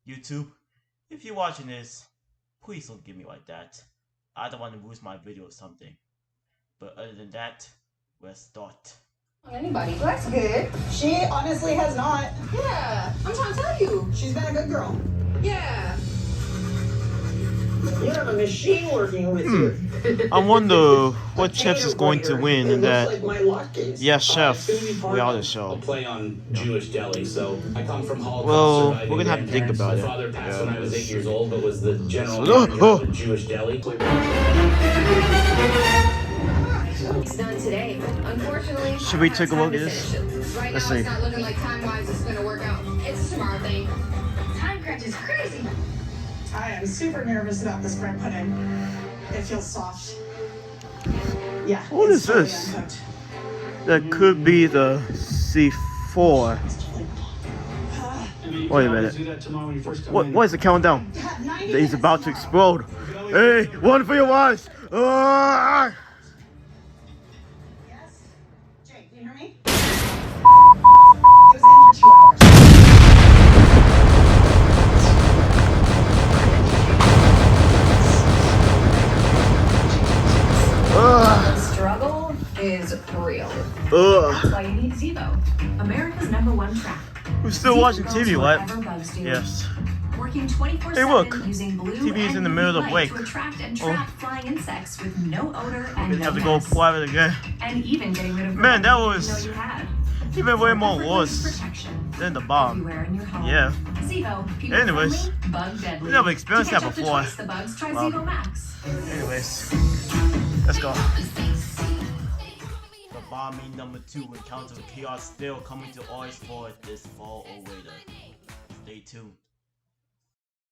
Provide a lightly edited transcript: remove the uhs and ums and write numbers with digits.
YouTube, if you're watching this, please don't give me like that. I don't want to lose my video or something. But other than that, let's start. Anybody. That's good. She honestly has not. Yeah, I'm trying to tell you. She's been a good girl. Yeah. You have a machine working with you. I wonder what Chips is going to win in that Like my lock case. Yes Chef It's gonna be part reality of show. a play on Jewish deli. So I come from Holocaust Well, surviving we're gonna have to think grandparents. about My it. father passed Yeah, when I was because- 8 years old, but was the general Oh, manager oh. of a Jewish deli. It's done today. Unfortunately, Should we take a look at this? Right Let's now, see. it's not looking like time-wise it's gonna work out. It's a tomorrow thing. Time crunch is crazy. I am super nervous about this bread pudding. It feels soft. Yeah. What it's is totally this? uncooked. That could be the C4. Wait a minute. What is the countdown? Yeah, 90 He's minutes about to tomorrow. explode. Hey, one for your eyes. Ah! Yes? Jake, can you hear me? It was in for 2 hours. Ugh. The struggle is real. Ugh. That's why you need Zevo, America's #1 track. We're still watching TV, right? Whatever bugs you. Yes. Working 24/7 Hey, look. using blue TV is and in the UV middle of light break. to attract and Oh. trap flying insects with no odor We're and gonna no have to go mess. private again. And even getting rid of Man, that bugs was you know you had. even way more Effortless worse protection than the bomb. everywhere in your home. Yeah. Zevo, people Anyways, friendly, bug deadly. we never experienced To that catch up to before. twice the bugs, try Well. Zevo Max. Anyways, let's go. The bombing number 2 Encounter with Chaos still coming to ours for this fall or later. Stay tuned.